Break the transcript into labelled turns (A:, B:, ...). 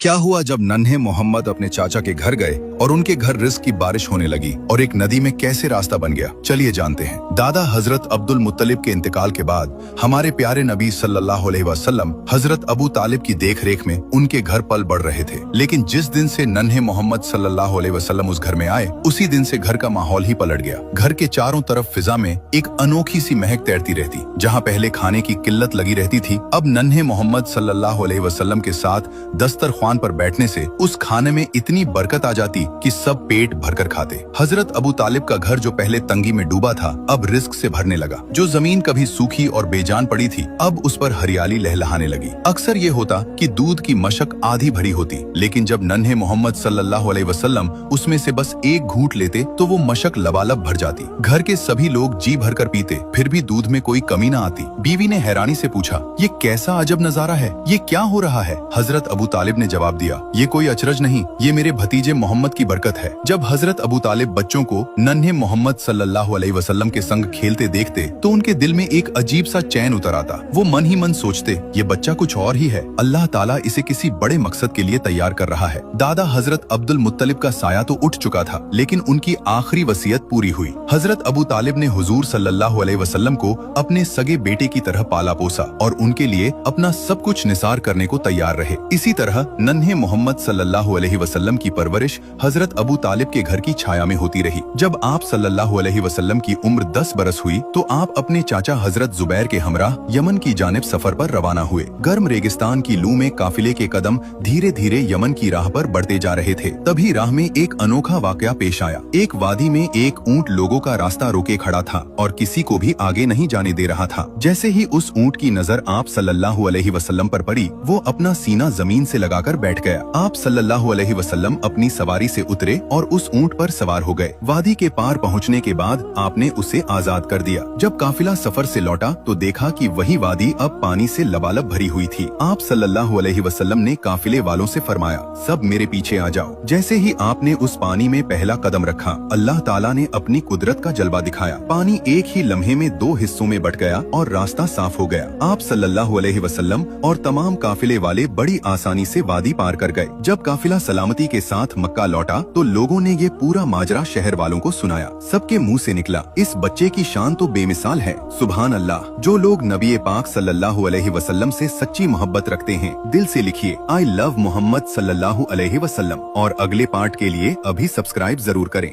A: क्या हुआ जब नन्हे मोहम्मद अपने चाचा के घर गए और उनके घर रिस्क की बारिश होने लगी और एक नदी में कैसे रास्ता बन गया, चलिए जानते हैं। दादा हजरत अब्दुल मुत्तलिब के इंतकाल के बाद हमारे प्यारे नबी सल्लल्लाहु अलैहि वसल्लम हजरत अबू तालिब की देखरेख में उनके घर पल बढ़ रहे थे। लेकिन जिस दिन से नन्हे मोहम्मद सल्लल्लाहु अलैहि वसल्लम उस घर में आए, उसी दिन से घर का माहौल ही पलट गया। घर के चारों तरफ फिजा में एक अनोखी सी महक तैरती रहती। जहाँ पहले खाने की किल्लत लगी रहती थी, अब नन्हे मोहम्मद सल्लल्लाहु अलैहि वसल्लम के साथ दस्तरख्वान पर बैठने से उस खाने में इतनी बरकत आ जाती कि सब पेट भरकर खाते। हजरत अबू तालिब का घर जो पहले तंगी में डूबा था, अब रिस्क से भरने लगा। जो जमीन कभी सूखी और बेजान पड़ी थी, अब उस पर हरियाली लहलहाने लगी। अक्सर ये होता कि दूध की मशक आधी भरी होती, लेकिन जब नन्हे मोहम्मद सल्लल्लाहु अलैहि वसल्लम उसमें से बस एक घूंट लेते तो वो मशक लबालब भर जाती। घर के सभी लोग जी भरकर पीते, फिर भी दूध में कोई कमी न आती। बीवी ने हैरानी से पूछा, ये कैसा अजब नजारा है, ये क्या हो रहा है? हजरत अबू तालिब ने जवाब दिया, ये कोई अचरज नहीं, ये मेरे भतीजे मोहम्मद की बरकत है। जब हजरत अबू तालिब बच्चों को नन्हे मोहम्मद सल्लल्लाहु अलैहि वसल्लम के संग खेलते देखते तो उनके दिल में एक अजीब सा चैन उतर आता। वो मन ही मन सोचते, ये बच्चा कुछ और ही है, अल्लाह ताला इसे किसी बड़े मकसद के लिए तैयार कर रहा है। दादा हजरत अब्दुल मुत्तलिब का साया तो उठ चुका था, लेकिन उनकी आखिरी वसीयत पूरी हुई। हजरत अबू तालिब ने हुजूर सल्लल्लाहु अलैहि वसल्लम को अपने सगे बेटे की तरह पाला पोसा और उनके लिए अपना सब कुछ निसार करने को तैयार रहे। इसी तरह नन्हे मोहम्मद सल्लल्लाहु अलैहि वसल्लम की परवरिश हजरत अबू तालिब के घर की छाया में होती रही। जब आप सल्लल्लाहु अलैहि वसल्लम की उम्र 10 बरस हुई तो आप अपने चाचा हजरत जुबैर के हमराह यमन की जानिब सफर पर रवाना हुए। गर्म रेगिस्तान की लू में काफिले के कदम धीरे धीरे यमन की राह पर बढ़ते जा रहे थे। तभी राह में एक अनोखा वाकया पेश आया। एक वादी में एक ऊंट लोगों का रास्ता रोके खड़ा था और किसी को भी आगे नहीं जाने दे रहा था। जैसे ही उस ऊंट की नजर आप सल्लल्लाहु अलैहि वसल्लम पर पड़ी, वो अपना सीना जमीन से लगाकर बैठ गया। आप सल्लल्लाहु अलैहि वसल्लम अपनी सवारी से उतरे और उस ऊंट पर सवार हो गए। वादी के पार पहुंचने के बाद आपने उसे आजाद कर दिया। जब काफिला सफर से लौटा तो देखा कि वही वादी अब पानी से लबालब भरी हुई थी। आप सल्लल्लाहु अलैहि वसल्लम ने काफिले वालों से फरमाया, सब मेरे पीछे आ जाओ। जैसे ही आपने उस पानी में पहला कदम रखा, अल्लाह ताला ने अपनी कुदरत का जलवा दिखाया। पानी एक ही लम्हे में 2 हिस्सों में बट गया और रास्ता साफ हो गया। आप सल्लल्लाहु अलैहि वसल्लम और तमाम काफिले वाले बड़ी आसानी से वादी पार कर गए। जब काफिला सलामती के साथ मक्का लौटा तो लोगों ने ये पूरा माजरा शहर वालों को सुनाया। सबके मुंह से निकला, इस बच्चे की शान तो बेमिसाल है, सुभान अल्लाह। जो लोग नबी पाक सल्लल्लाहु अलैहि वसल्लम से सच्ची मोहब्बत रखते हैं, दिल से लिखिए, आई लव मोहम्मद सल्लल्लाहु अलैहि वसल्लम। और अगले पार्ट के लिए अभी सब्सक्राइब जरूर करें।